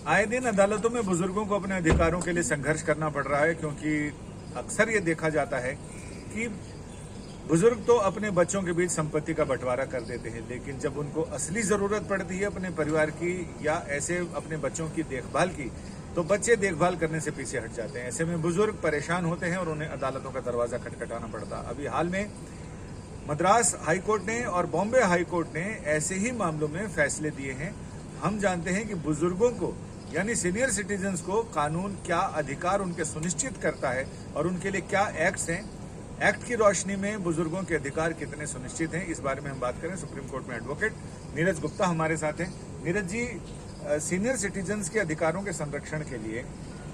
आए दिन अदालतों में बुजुर्गों को अपने अधिकारों के लिए संघर्ष करना पड़ रहा है, क्योंकि अक्सर ये देखा जाता है कि बुजुर्ग तो अपने बच्चों के बीच संपत्ति का बंटवारा कर देते हैं, लेकिन जब उनको असली जरूरत पड़ती है अपने परिवार की या ऐसे अपने बच्चों की देखभाल की, तो बच्चे देखभाल करने से पीछे हट जाते हैं। ऐसे में बुजुर्ग परेशान होते हैं और उन्हें अदालतों का दरवाजा खटखटाना पड़ता। अभी हाल में मद्रास हाईकोर्ट ने और बॉम्बे हाईकोर्ट ने ऐसे ही मामलों में फैसले दिए हैं। हम जानते हैं कि बुजुर्गों को यानी सीनियर सिटीजन्स को कानून क्या अधिकार उनके सुनिश्चित करता है और उनके लिए क्या एक्ट्स हैं। एक्ट की रोशनी में बुजुर्गों के अधिकार कितने सुनिश्चित हैं, इस बारे में हम बात करें। सुप्रीम कोर्ट में एडवोकेट नीरज गुप्ता हमारे साथ हैं। नीरज जी, सीनियर सिटीजन्स के अधिकारों के संरक्षण के लिए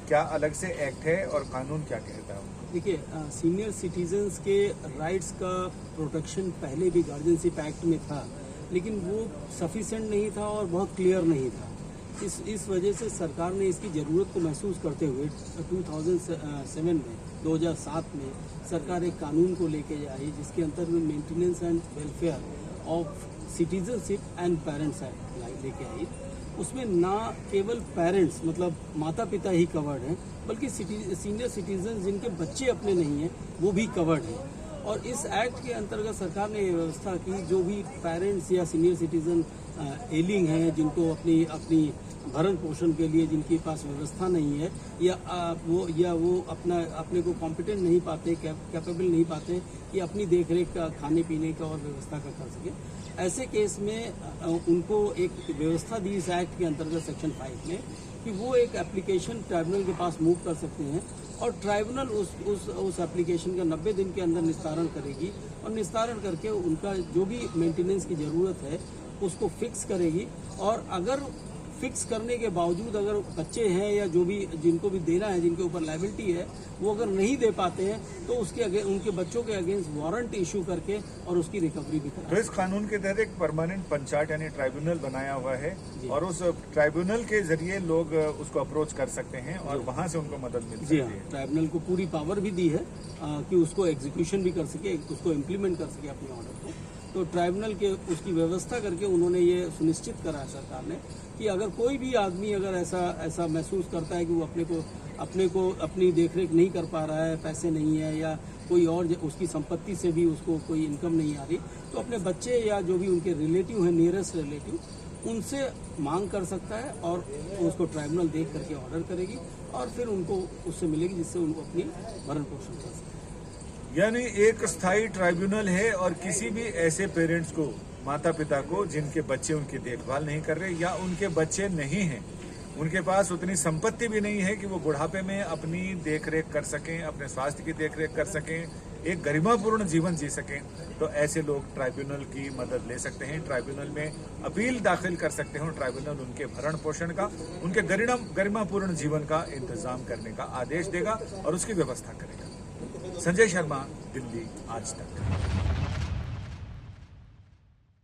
क्या अलग से एक्ट है और कानून क्या कहता है? देखिए, सीनियर सिटीजन्स के राइट्स का प्रोटेक्शन पहले भी गार्जियनशिप एक्ट में था, लेकिन वो सफिशिएंट नहीं था और बहुत क्लियर नहीं था। इस वजह से सरकार ने इसकी ज़रूरत को महसूस करते हुए 2007 में सरकार एक कानून को लेके आई, जिसके अंतर्गत maintenance and welfare of citizenship and parents act लेके आई। उसमें ना केवल पेरेंट्स मतलब माता पिता ही कवर्ड हैं, बल्कि सीनियर सिटीजन जिनके बच्चे अपने नहीं हैं वो भी कवर्ड हैं। और इस एक्ट के अंतर्गत सरकार ने ये व्यवस्था की, जो भी पेरेंट्स या सीनियर सिटीजन एलिंग हैं, जिनको अपनी भरण पोषण के लिए जिनके पास व्यवस्था नहीं है या वो अपने को कॉम्पिटेंट नहीं पाते, कैपेबल नहीं पाते कि अपनी देखरेख का, खाने पीने का और व्यवस्था का कर सके, ऐसे केस में उनको एक व्यवस्था दी इस एक्ट के अंतर्गत सेक्शन 5 में कि वो एक एप्लीकेशन ट्राइब्यूनल के पास मूव कर सकते हैं और ट्राइब्यूनल उस एप्लीकेशन का 90 दिन के अंदर निस्तारण करेगी और निस्तारण करके उनका जो भी मेंटेनेंस की ज़रूरत है उसको फिक्स करेगी। और अगर फिक्स करने के बावजूद अगर बच्चे हैं या जो भी जिनको भी देना है, जिनके ऊपर लायबिलिटी है, वो अगर नहीं दे पाते हैं तो उनके बच्चों के अगेंस्ट वारंट इशू करके और उसकी रिकवरी भी करें। तो इस कानून के तहत एक परमानेंट पंचायत यानी ट्राइब्यूनल बनाया हुआ है और उस ट्राइब्यूनल के जरिए लोग उसको अप्रोच कर सकते हैं और वहां से उनको मदद मिल सकती है। ट्राइब्यूनल को पूरी पावर भी दी है कि उसको एग्जीक्यूशन भी कर सके, उसको इम्प्लीमेंट कर सके अपने ऑर्डर को। तो ट्राइब्यूनल के उसकी व्यवस्था करके उन्होंने ये सुनिश्चित करा है सरकार ने कि अगर कोई भी आदमी अगर ऐसा महसूस करता है कि वो अपने को अपनी देखरेख नहीं कर पा रहा है, पैसे नहीं है या कोई और उसकी संपत्ति से भी उसको कोई इनकम नहीं आ रही, तो अपने बच्चे या जो भी उनके रिलेटिव हैं, नियरेस्ट रिलेटिव, उनसे मांग कर सकता है और उसको ट्राइब्यूनल देख करके ऑर्डर करेगी और फिर उनको उससे मिलेगी जिससे उनको अपनी भरण पोषण कर सके। यानी एक स्थायी ट्राइब्यूनल है और किसी भी ऐसे पेरेंट्स को, माता पिता को जिनके बच्चे उनकी देखभाल नहीं कर रहे या उनके बच्चे नहीं हैं, उनके पास उतनी संपत्ति भी नहीं है कि वो बुढ़ापे में अपनी देखरेख कर सकें, अपने स्वास्थ्य की देखरेख कर सकें, एक गरिमापूर्ण जीवन जी सकें, तो ऐसे लोग ट्राइब्यूनल की मदद ले सकते हैं। ट्राइब्यूनल में अपील दाखिल कर सकते हैं। ट्राइब्यूनल उनके भरण पोषण का, उनके गरिमापूर्ण जीवन का इंतजाम करने का आदेश देगा और उसकी व्यवस्था करेगा। संजय शर्मा, दिल्ली आज तक।